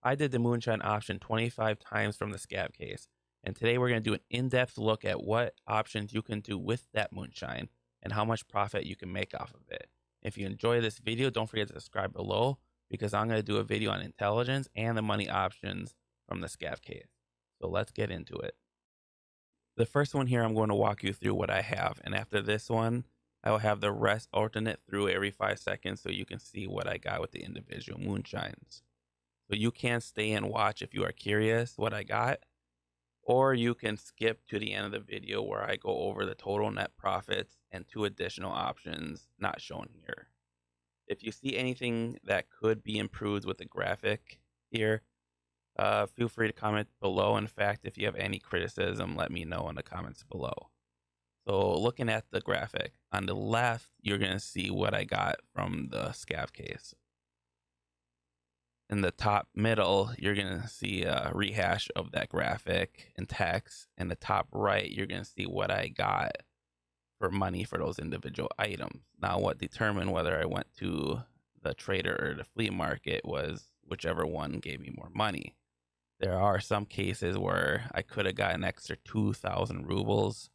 I did the Moonshine option 25 times from the Scav Case, and today we're going to do an in-depth look at what options you can do with that Moonshine and how much profit you can make off of it. If you enjoy this video, don't forget to subscribe below because I'm going to do a video on intelligence and the money options from the Scav Case. So let's get into it. The first one here, I'm going to walk you through what I have, and after this one, I will have the rest alternate through every 5 seconds so you can see what I got with the individual moonshines. So you can stay and watch if you are curious what I got, or you can skip to the end of the video where I go over the total net profits and 2 additional options not shown here. If you see anything that could be improved with the graphic here, feel free to comment below. In fact, if you have any criticism, let me know in the comments below. So looking at the graphic, on the left, you're going to see what I got from the Scav Case. In the top middle, you're going to see a rehash of that graphic in text. In the top right, you're going to see what I got for money for those individual items. Now, what determined whether I went to the trader or the flea market was whichever one gave me more money. There are some cases where I could have got an extra 2,000 rubles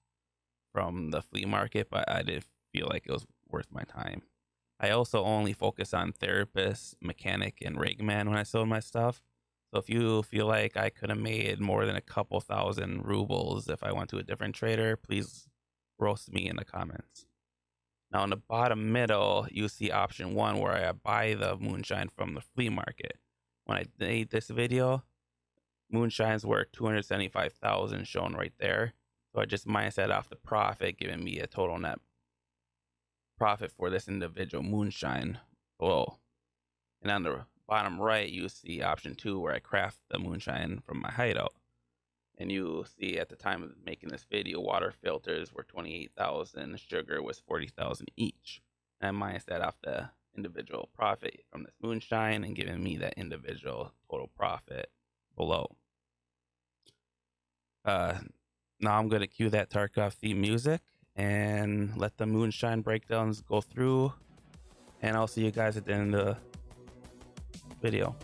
from the flea market, but I didn't feel like it was worth my time. I also only focus on therapist, mechanic, and rig man when I sold my stuff. So if you feel like I could have made more than a couple thousand rubles if I went to a different trader, please roast me in the comments. Now in the bottom middle, you see option 1 where I buy the moonshine from the flea market. When I made this video, moonshines were 275,000 shown right there. So I just minus that off the profit, giving me a total net profit for this individual moonshine below. And on the bottom right, you see option 2 where I craft the moonshine from my hideout. And you see at the time of making this video, water filters were 28,000, sugar was 40,000 each. And I minus that off the individual profit from this moonshine and giving me that individual total profit below. Now I'm going to cue that Tarkov theme music and let the moonshine breakdowns go through, and I'll see you guys at the end of the video.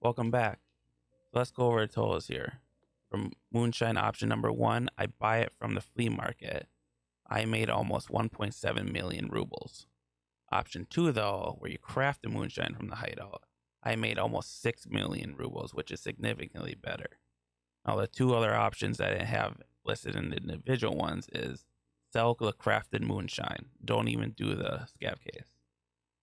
Welcome back. So let's go over the totals here. From Moonshine option number 1, I buy it from the flea market. I made almost 1.7 million rubles. Option 2, though, where you craft the moonshine from the hideout, I made almost 6 million rubles, which is significantly better. Now, the 2 other options that I have listed in the individual ones is sell the crafted moonshine. Don't even do the scav case.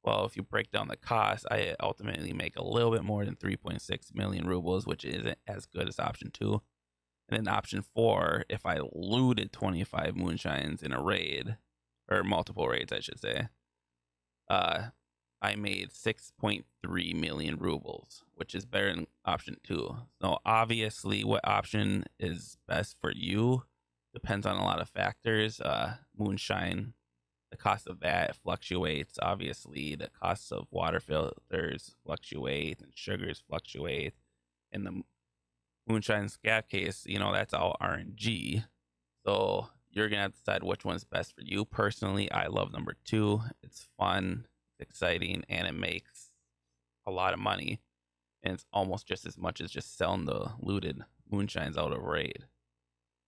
Well, if you break down the cost, I ultimately make a little bit more than 3.6 million rubles, which isn't as good as option 2. And then option 4, if I looted 25 moonshines in a raid, or multiple raids, I should say, I made 6.3 million rubles, which is better than option 2. So obviously, what option is best for you depends on a lot of factors. Moonshine, the cost of that fluctuates. Obviously, the costs of water filters fluctuate, and sugars fluctuate. And the Moonshine Scav Case, that's all RNG. So you're gonna have to decide which one's best for you. Personally, I love number 2. It's fun, it's exciting, and it makes a lot of money. And it's almost just as much as just selling the looted moonshines out of raid.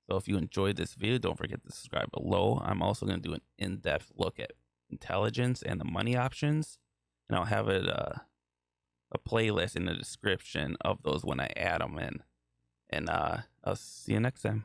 So if you enjoyed this video, don't forget to subscribe below. I'm also going to do an in-depth look at intelligence and the money options. And I'll have it a playlist in the description of those when I add them in. And I'll see you next time.